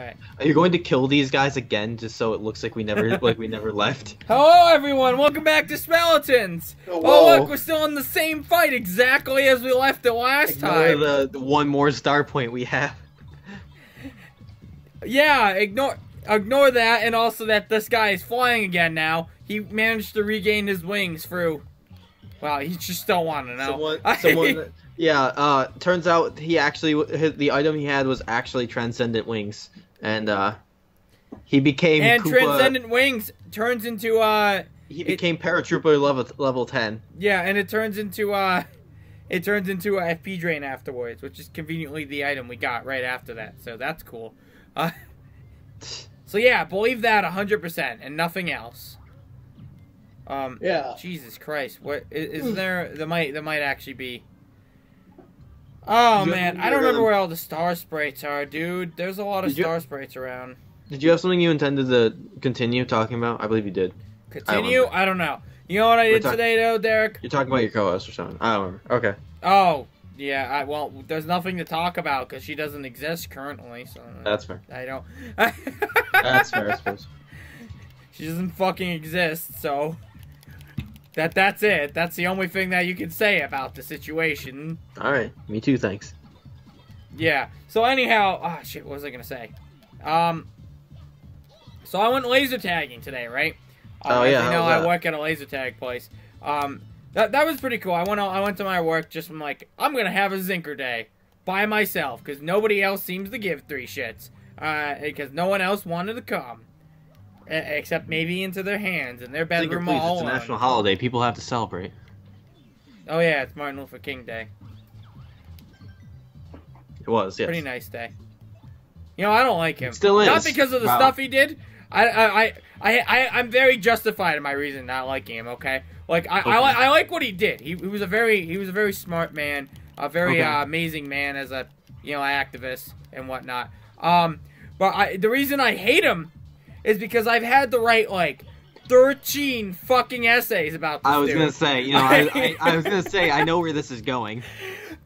Alright. Are you going to kill these guys again just so it looks like we never left? Hello everyone, welcome back to Speletons! Oh look, we're still in the same fight exactly as we left it last time. The one more star point we have. Yeah, ignore that, and also that this guy is flying again now. He managed to regain his wings through... Well, you just don't want to know. Someone yeah, turns out he actually, the item he had was actually Transcendent Wings. And, he became And Koopa, Transcendent Wings turns into, he became Paratrooper level 10. Yeah, and it turns into a FP Drain afterwards, which is conveniently the item we got right after that. So that's cool. So yeah, believe that 100% and nothing else. Yeah. Jesus Christ, what is there? There might actually be. Oh man, I don't remember where all the star sprites are, dude. There's a lot of star sprites around. Did you have something you intended to continue talking about? I believe you did. Continue? I don't know. You know what I did today, though, Derek? You're talking about your co-host or something. I don't remember. Okay. Oh, yeah. Well, there's nothing to talk about because she doesn't exist currently. So that's fair. I don't. That's fair, I suppose. She doesn't fucking exist, so that's it. That's the only thing that you can say about the situation. All right. Me too. Thanks. Yeah. So anyhow, oh shit, what was I gonna say? So I went laser tagging today, right? Oh yeah. You know, I work at a laser tag place. That was pretty cool. I went to my work just from like, I'm gonna have a Zinker day by myself because nobody else seems to give three shits. Because no one else wanted to come, except maybe into their hands in their bedroom. Zinker, please, it's a national holiday. People have to celebrate. Oh yeah, it's Martin Luther King Day. It was, yes. Pretty nice day. You know, I don't like him. It still is. Not because of the stuff he did. I'm very justified in my reason not liking him. Okay, like I like what he did. He was a very smart man, a very amazing man as a activist and whatnot. But the reason I hate him is because I've had to write like 13 fucking essays about this. I was gonna say, I was gonna say, I know where this is going.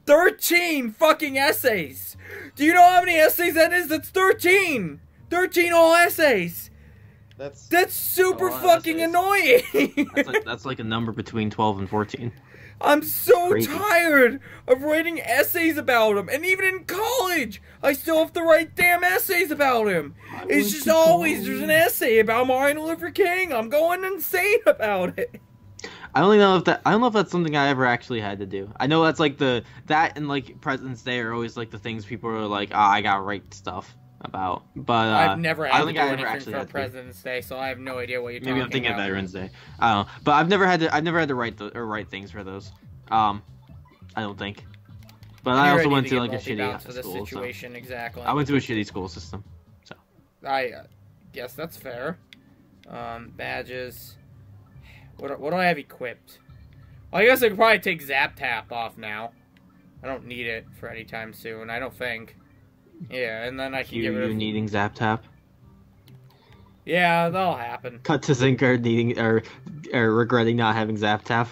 13 fucking essays. Do you know how many essays that is? That's 13. 13 whole essays. That's super fucking annoying. that's like a number between 12 and 14. I'm so tired of writing essays about him. And even in college, I still have to write damn essays about him. It's just always there's an essay about Martin Luther King. I'm going insane about it. I don't know if that's something I ever actually had to do. I know that's like that and like President's Day are always like the things people are like, I gotta write stuff about. But I've never had to do anything for President's Day, so I have no idea what you're talking about. Maybe I'm thinking of Veterans Day. I don't know, but I've never had to write things for those. I don't think. But I also went to like a shitty school. Situation, exactly. I went to a shitty school system, so. I guess that's fair. Badges. What do I have equipped? Well, I guess I could probably take Zap Tap off now. I don't need it for any time soon. I don't think. Yeah, and then I can get rid of... You needing Zap Tap? Yeah, that'll happen. Cut to Zinker needing or regretting not having Zap Tap.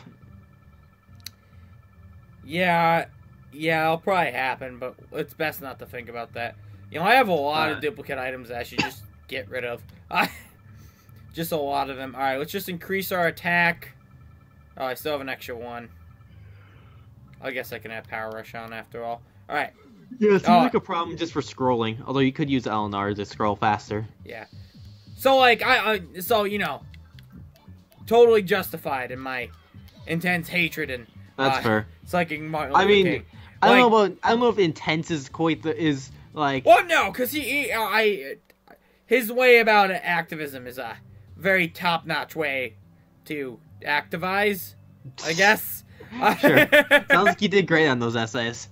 Yeah, it'll probably happen, but it's best not to think about that. I have a lot of duplicate items that I should just get rid of. Just a lot of them. Alright, let's just increase our attack. Oh, I still have an extra one. I guess I can have Power Rush on after all. Alright. Yeah, it seems like a problem just for scrolling. Although you could use LNR to scroll faster. Yeah. So, like, totally justified in my intense hatred and that's fair. Psychic Martin Luther King. King. I don't know if intense is quite like. Well, no, because his way about activism is a very top-notch way to activize, I guess. Sure. Sounds like you did great on those essays.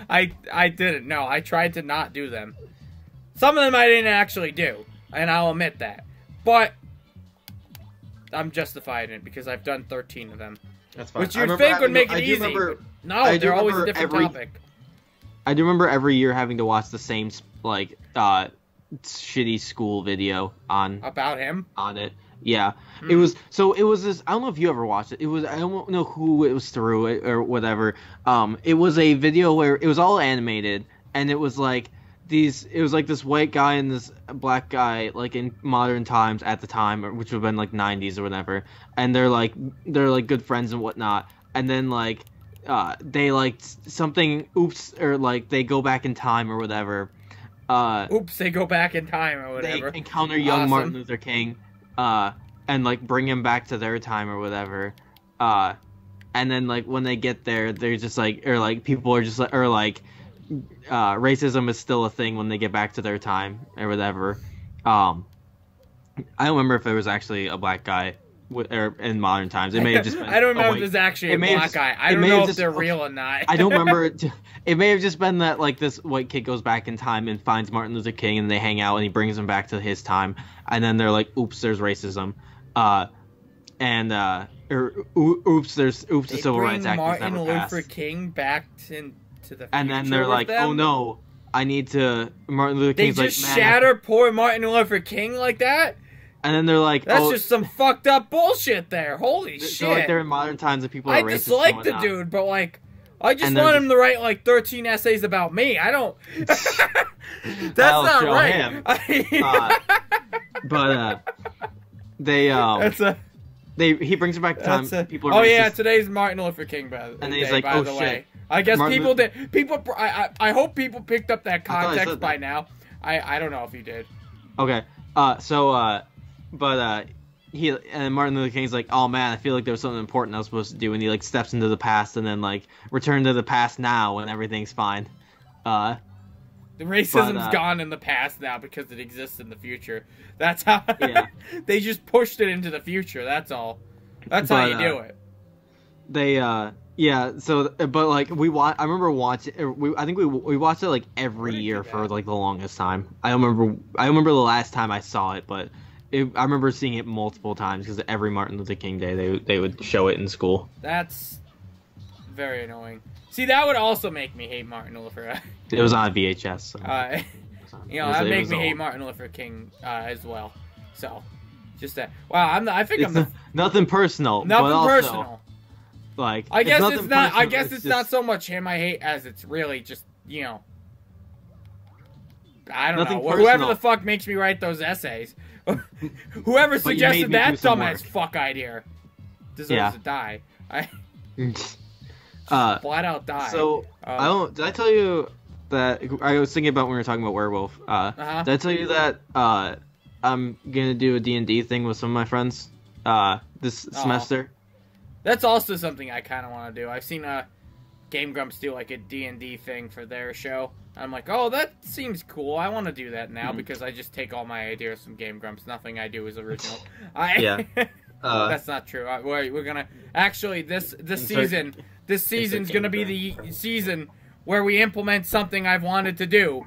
I didn't. No, I tried to not do them. Some of them I didn't actually do, and I'll admit that. But I'm justified in it because I've done 13 of them. That's fine. Which you'd think would make it easy. No, they're always a different topic. I do remember every year having to watch the same, like, shitty school video about him on it. Yeah, it was this. I don't know if you ever watched it. It was, I don't know who it was through it or whatever. It was a video where it was all animated, and it was like it was like this white guy and this black guy, like in modern times at the time, which would have been like 90s or whatever, and they're like good friends and whatnot, and then like they like something oops, or like they go back in time or whatever. Oops, they go back in time or whatever. They encounter young Martin Luther King, and like bring him back to their time or whatever. And then like when they get there, they're just like, or like people are just like, or like racism is still a thing when they get back to their time or whatever. I don't remember if it was actually a black guy or in modern times. It may have just been I don't know if there's actually a black guy. I don't know if they're real or not. I don't remember. It may have just been that like this white kid goes back in time and finds Martin Luther King and they hang out and he brings him back to his time, and then they're like, oops, there's racism. Or oops, the Civil Rights Act was never passed. Martin Luther King back into the future. And then they're like, oh no, I need to. Martin Luther King's like, just shatter poor Martin Luther King like that. And then they're like, that's just some fucked up bullshit there. Holy shit! So like they're in modern times and people are racist. I dislike the dude, but like, I just want him to write like 13 essays about me. I don't. That's not right. But he brings her back to time. People are racist. Yeah, today's Martin Luther King, and he's like, by the way. I guess I hope people picked up that context by now. I don't know if he did. Okay. And Martin Luther King's like, oh man, I feel like there was something important I was supposed to do, and he like steps into the past and then like return to the past now when everything's fine. The racism's gone in the past now because it exists in the future. That's how they just pushed it into the future. That's all. That's how you do it. So but like I remember watching. I think we watched it like every year for like the longest time. I remember the last time I saw it, but I remember seeing it multiple times because every Martin Luther King Day they would show it in school. That's very annoying. See, that would also make me hate Martin Luther. It was on VHS. So. That make me hate Martin Luther King as well. So, just that. Wow, nothing personal. Nothing personal. Like, I guess it's not. I guess it's not so much him I hate as it's really just I don't know. Whoever the fuck makes me write those essays, whoever suggested that dumbass fuck idea, deserves to die. Flat out die. So did I tell you that I was thinking about when we were talking about werewolf? Did I tell you that I'm gonna do a D&D thing with some of my friends this semester? That's also something I kind of want to do. I've seen Game Grumps do like a D&D thing for their show. I'm like, oh, that seems cool. I want to do that now because I just take all my ideas from Game Grumps. Nothing I do is original. That's not true. We're gonna actually this season. This season's gonna be the season where we implement something I've wanted to do.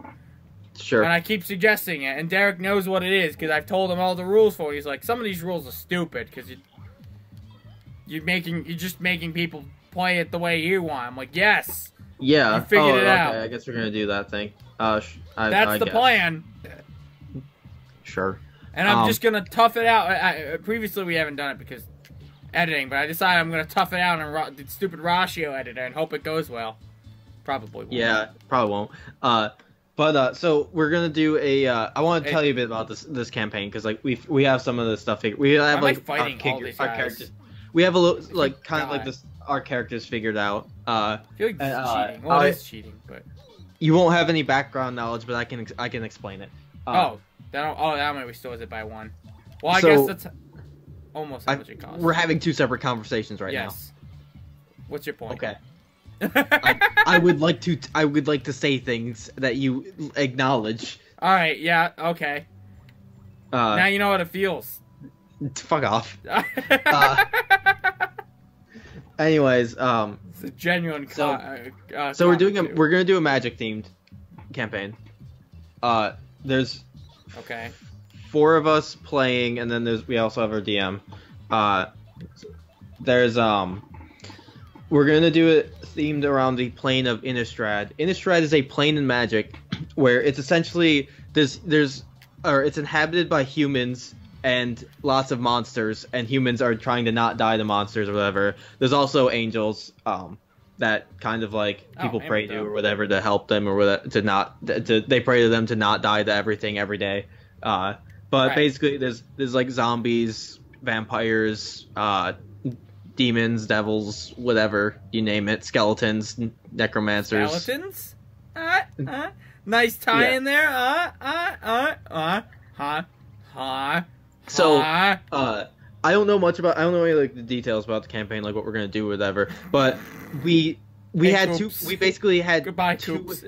Sure. And I keep suggesting it, and Derek knows what it is because I've told him all the rules for it. He's like, some of these rules are stupid because you're just making people play it the way you want. I'm like, yes. Yeah. You figured it out. I guess we're gonna do that thing. That's the plan. Sure. And I'm just gonna tough it out. Previously, we haven't done it because editing, but I decided I'm gonna tough it out on the stupid ratio editor and hope it goes well. Probably won't. Yeah, probably won't. So we're gonna do a. I want to tell you a bit about this campaign because like we have some of this stuff. We have like fighting all these guys. Our characters. We have a little like kind of like this. Our characters figured out. I feel like this is cheating. Well, it is cheating, but you won't have any background knowledge, but I can explain it. That might restores it by 1. Well, I guess that's almost how much it costs. We're having 2 separate conversations now. Yes. What's your point? Okay. I would like to say things that you acknowledge. All right. Yeah. Okay. Now you know what it feels. Fuck off. Anyways, it's a genuine. So we're gonna do a magic themed campaign. There's 4 of us playing, and then we also have our DM. We're gonna do it themed around the plane of Innistrad. Innistrad is a plane in Magic where it's essentially it's inhabited by humans and lots of monsters, and humans are trying to not die to monsters or whatever. There's also angels. that kind of like people pray to MLK. or whatever to help them or whatever, they pray to them to not die to everything every day. But Right. basically there's like zombies, vampires, demons, devils, whatever you name it, skeletons, necromancers. Skeletons? Nice tie in there. So I don't know any like the details about the campaign, like what we're gonna do or whatever. But we had Coops. two. We basically had Goodbye, two. Coops.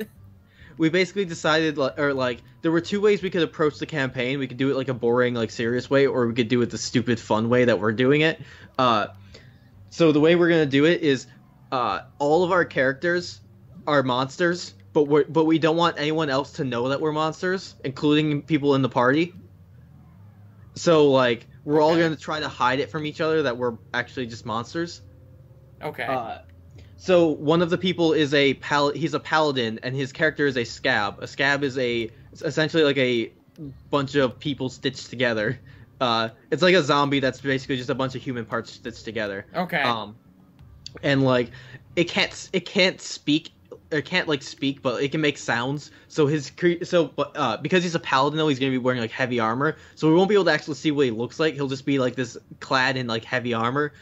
We basically decided, there were two ways we could approach the campaign. We could do it like a boring, like serious way, or we could do it the stupid fun way that we're doing it. So the way we're gonna do it is, all of our characters are monsters, but we don't want anyone else to know that we're monsters, including people in the party. So like we're all gonna try to hide it from each other that we're actually just monsters. Okay. So one of the people is he's a paladin, and his character is a scab. A scab is essentially like a bunch of people stitched together. It's like a zombie that's basically just a bunch of human parts stitched together. Okay. And like it can't speak. It can't like speak, but it can make sounds. So because he's a paladin, though, he's gonna be wearing like heavy armor. So we won't be able to actually see what he looks like. He'll just be like this clad in like heavy armor.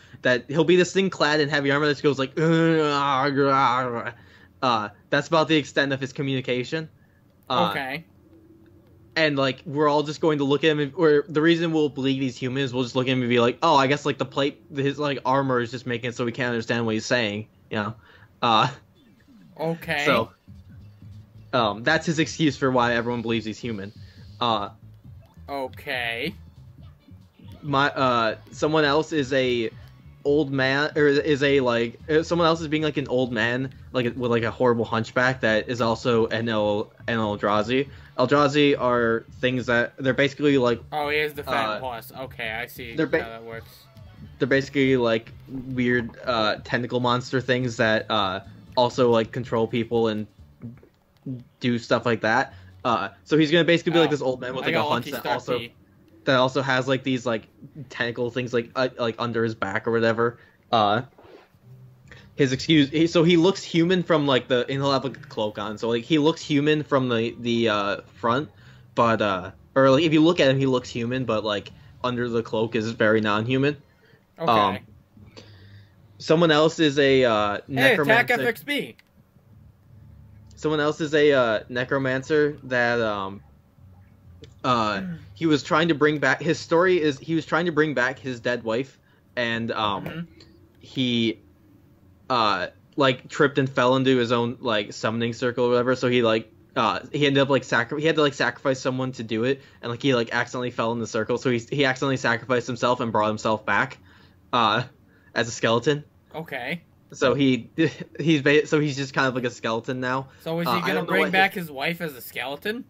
He'll be this thing clad in heavy armor that just goes like. That's about the extent of his communication. Okay. And like we're all just going to look at him, or the reason we'll believe he's human is we'll just look at him and be like, oh, I guess like his like armor is just making it so we can't understand what he's saying. You know. Okay. So, that's his excuse for why everyone believes he's human. Okay. Someone else is a old man, or someone else is being like an old man, like with like a horrible hunchback that is also an Eldrazi. Eldrazi are things that they're basically like. Oh, he is the fat plus. Okay, I see how that works. They're basically like weird tentacle monster things that also like control people and do stuff like that. So he's gonna basically be like this old man with like a hunch that also has like these like tentacle things like under his back or whatever. His excuse, so he looks human from like he'll have like a cloak on, so like he looks human from the front, but or like if you look at him, he looks human, but like under the cloak is very non-human. Okay. Someone else is a necromancer. Attack FXB. Someone else is a necromancer that he was trying to bring back. His story is he was trying to bring back his dead wife, and he like tripped and fell into his own like summoning circle or whatever. So he ended up like he had to like sacrifice someone to do it, and like he like accidentally fell in the circle. So he accidentally sacrificed himself and brought himself back as a skeleton. Okay. So he's just kind of like a skeleton now. So is he gonna bring back his wife as a skeleton?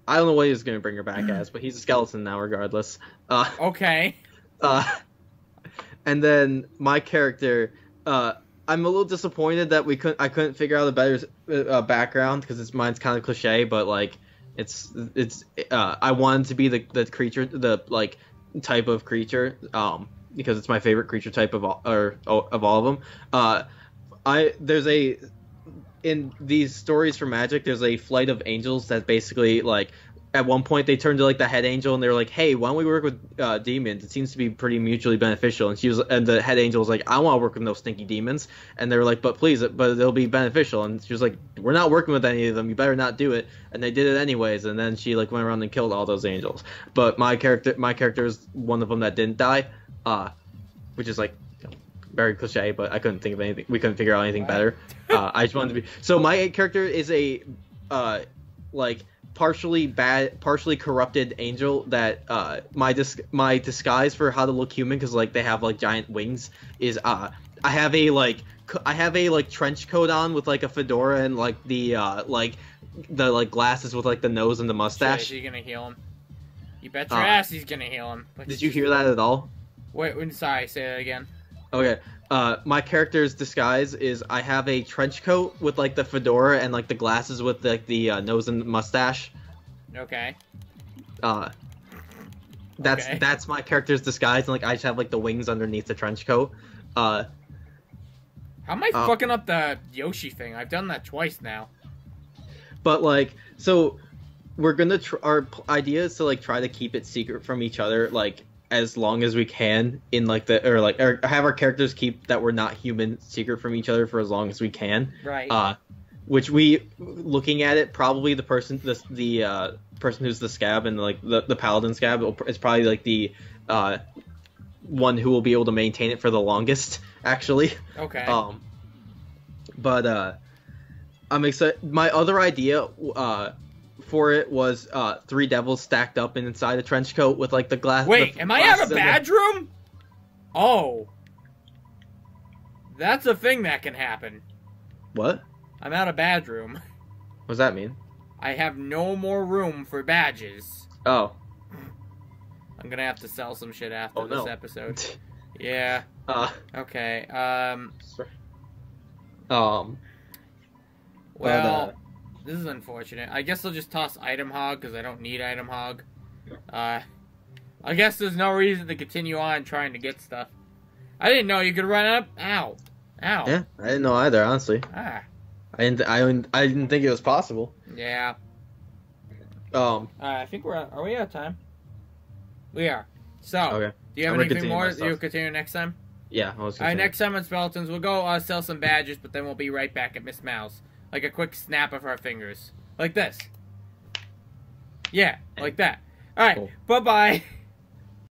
I don't know what he's gonna bring her back as, but he's a skeleton now regardless. Okay. And then my character, I'm a little disappointed that I couldn't figure out a better background because mine's kind of cliche, but like it's I wanted to be the creature, the like type of creature, because it's my favorite creature type of all of them. In these stories for Magic, there's a flight of angels that basically like at one point they turned to like the head angel and they were like, hey, why don't we work with demons? It seems to be pretty mutually beneficial. And the head angel was like, I want to work with those stinky demons. And they were like, but it'll be beneficial. And she was like, we're not working with any of them. You better not do it. And they did it anyways. And then she like went around and killed all those angels. But my character is one of them that didn't die, which is like very cliche, but I couldn't think of anything. We couldn't figure out anything better. I just wanted to be. So my character is a like partially bad, partially corrupted angel that my disguise for how to look human, because like they have like giant wings, is I have a trench coat on with like a fedora and like the glasses with like the nose and the mustache. Is he gonna heal him? You bet your ass he's gonna heal him. Did you hear that at all? Wait, sorry, say that again. Okay. My character's disguise is I have a trench coat with like the fedora and like the glasses with like the nose and mustache. Okay. That's my character's disguise, and like I just have like the wings underneath the trench coat. How am I fucking up the Yoshi thing? I've done that twice now. But like, so we're gonna our idea is to like try to keep it secret from each other, like as long as we can in like or have our characters keep that we're not human secret from each other for as long as we can. Right. Which we, looking at it, probably the person the person who's the scab and like the paladin scab is probably like the one who will be able to maintain it for the longest, actually. Okay. But I'm excited. My other idea for it was 3 devils stacked up inside a trench coat with like the glass. Wait, am I out of badge room? Oh. That's a thing that can happen. What? I'm out of badge room. What does that mean? I have no more room for badges. Oh. I'm gonna have to sell some shit after this episode. Yeah. Okay. Well, this is unfortunate. I guess I'll just toss item hog because I don't need item hog. I guess there's no reason to continue on trying to get stuff. I didn't know you could run up. Ow. Ow. Yeah, I didn't know either, honestly. Ah. I didn't think it was possible. Yeah. I think are we out of time? We are. So, okay. Do you have anything more? You'll continue next time? Yeah, I was. Alright, next time on Speletons, we'll go sell some badges, but then we'll be right back at Miss Mouse. Like a quick snap of our fingers. Like this. Yeah, like that. Alright, cool. Bye-bye.